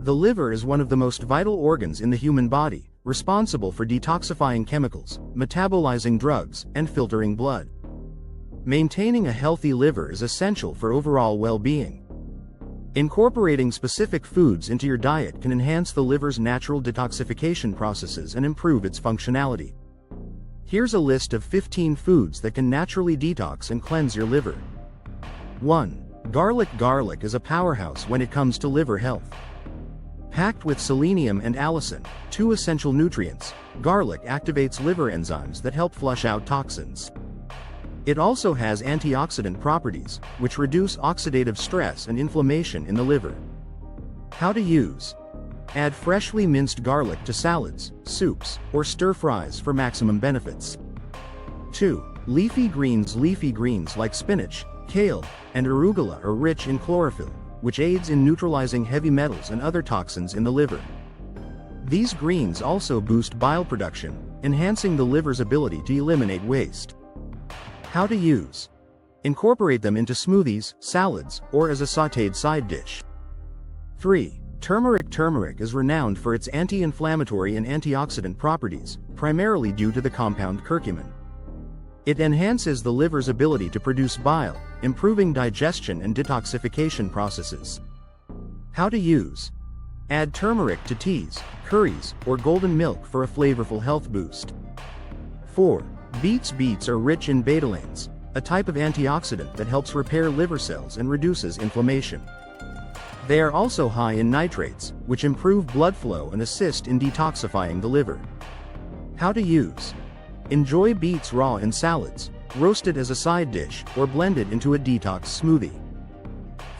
The liver is one of the most vital organs in the human body, responsible for detoxifying chemicals, metabolizing drugs, and filtering blood. Maintaining a healthy liver is essential for overall well-being. Incorporating specific foods into your diet can enhance the liver's natural detoxification processes and improve its functionality. Here's a list of 15 foods that can naturally detox and cleanse your liver. 1. Garlic. Garlic is a powerhouse when it comes to liver health. Packed with selenium and allicin, two essential nutrients, garlic activates liver enzymes that help flush out toxins. It also has antioxidant properties, which reduce oxidative stress and inflammation in the liver. How to use. Add freshly minced garlic to salads, soups, or stir-fries for maximum benefits. 2. Leafy greens. Leafy greens like spinach, kale, and arugula are rich in chlorophyll, which aids in neutralizing heavy metals and other toxins in the liver. These greens also boost bile production, enhancing the liver's ability to eliminate waste. How to use. Incorporate them into smoothies, salads, or as a sautéed side dish. 3. Turmeric. Turmeric is renowned for its anti-inflammatory and antioxidant properties, primarily due to the compound curcumin. It enhances the liver's ability to produce bile, improving digestion and detoxification processes. How to use. Add turmeric to teas, curries, or golden milk for a flavorful health boost. 4. Beets. Beets are rich in betalains, a type of antioxidant that helps repair liver cells and reduces inflammation. They are also high in nitrates, which improve blood flow and assist in detoxifying the liver. How to use. Enjoy beets raw in salads, roasted as a side dish, or blended into a detox smoothie.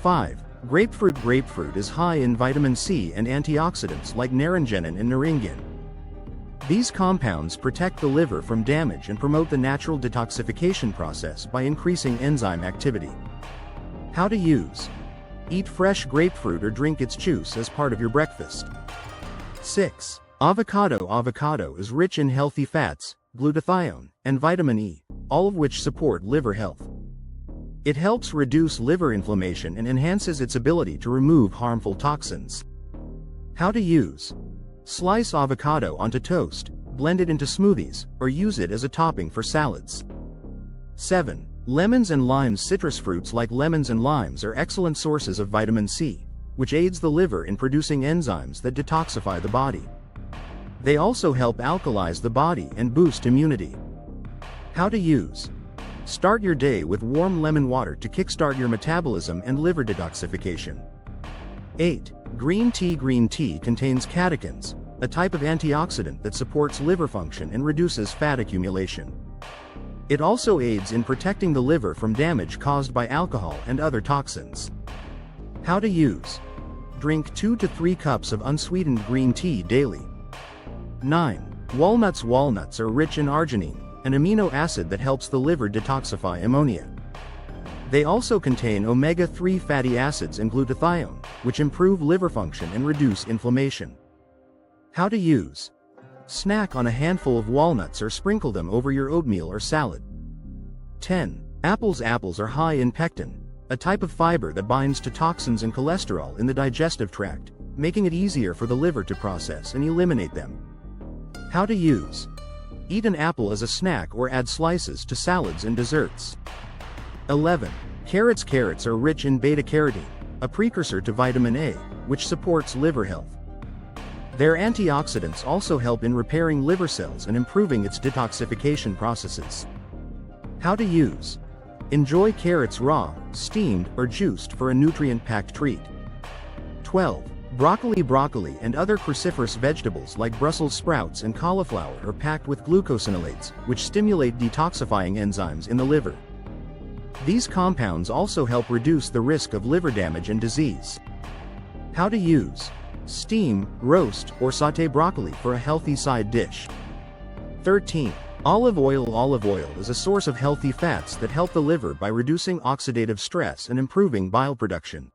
5. Grapefruit. Grapefruit is high in vitamin C and antioxidants like naringenin and naringin. These compounds protect the liver from damage and promote the natural detoxification process by increasing enzyme activity. How to use. Eat fresh grapefruit or drink its juice as part of your breakfast. 6. Avocado. Avocado is rich in healthy fats, glutathione, and vitamin E, all of which support liver health. It helps reduce liver inflammation and enhances its ability to remove harmful toxins. How to use. Slice avocado onto toast, blend it into smoothies, or use it as a topping for salads. 7. Lemons and limes. Citrus fruits like lemons and limes are excellent sources of vitamin C, which aids the liver in producing enzymes that detoxify the body. They also help alkalize the body and boost immunity. How to use. Start your day with warm lemon water to kickstart your metabolism and liver detoxification. 8. Green tea. Green tea contains catechins, a type of antioxidant that supports liver function and reduces fat accumulation. It also aids in protecting the liver from damage caused by alcohol and other toxins. How to use. Drink 2 to 3 cups of unsweetened green tea daily. 9. Walnuts. Walnuts are rich in arginine, an amino acid that helps the liver detoxify ammonia. They also contain omega-3 fatty acids and glutathione, which improve liver function and reduce inflammation. How to use. Snack on a handful of walnuts or sprinkle them over your oatmeal or salad. 10. Apples. Apples are high in pectin, a type of fiber that binds to toxins and cholesterol in the digestive tract, making it easier for the liver to process and eliminate them. How to use. Eat an apple as a snack or add slices to salads and desserts. 11. Carrots. Carrots are rich in beta-carotene, a precursor to vitamin A, which supports liver health. Their antioxidants also help in repairing liver cells and improving its detoxification processes. How to use. Enjoy carrots raw, steamed, or juiced for a nutrient-packed treat. 12. Broccoli. Broccoli and other cruciferous vegetables like Brussels sprouts and cauliflower are packed with glucosinolates, which stimulate detoxifying enzymes in the liver. These compounds also help reduce the risk of liver damage and disease. How to use. Steam, roast, or sauté broccoli for a healthy side dish. 13. Olive oil. Olive oil is a source of healthy fats that help the liver by reducing oxidative stress and improving bile production.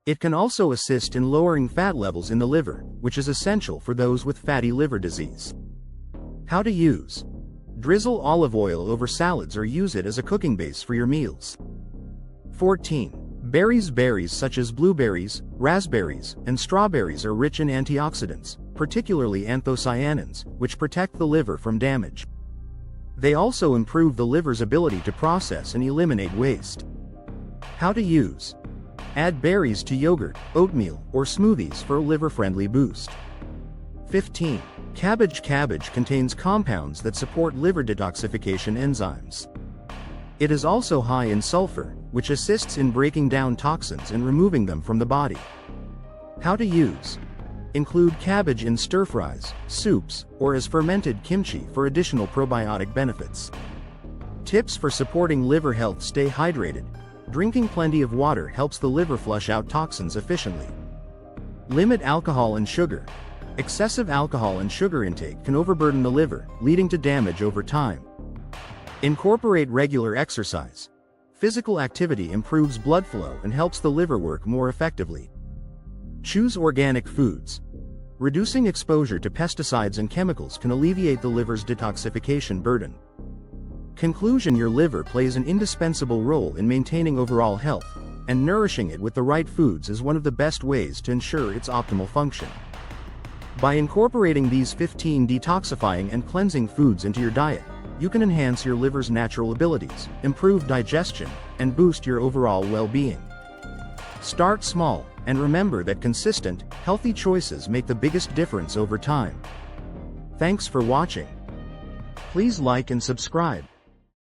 It can also assist in lowering fat levels in the liver, which is essential for those with fatty liver disease. How to use. Drizzle olive oil over salads or use it as a cooking base for your meals. 14. Berries such as blueberries, raspberries, and strawberries are rich in antioxidants, particularly anthocyanins, which protect the liver from damage. They also improve the liver's ability to process and eliminate waste. How to use. Add berries to yogurt, oatmeal, or smoothies for a liver-friendly boost. 15. Cabbage. Cabbage contains compounds that support liver detoxification enzymes. It is also high in sulfur, which assists in breaking down toxins and removing them from the body. How to use. Include cabbage in stir-fries, soups, or as fermented kimchi for additional probiotic benefits. Tips for supporting liver health. Stay hydrated. Drinking plenty of water helps the liver flush out toxins efficiently. Limit alcohol and sugar. Excessive alcohol and sugar intake can overburden the liver, leading to damage over time. Incorporate regular exercise. Physical activity improves blood flow and helps the liver work more effectively. Choose organic foods. Reducing exposure to pesticides and chemicals can alleviate the liver's detoxification burden. Conclusion. Your liver plays an indispensable role in maintaining overall health, and nourishing it with the right foods is one of the best ways to ensure its optimal function. By incorporating these 15 detoxifying and cleansing foods into your diet, you can enhance your liver's natural abilities, improve digestion, and boost your overall well-being. Start small, and remember that consistent, healthy choices make the biggest difference over time. Thanks for watching. Please like and subscribe.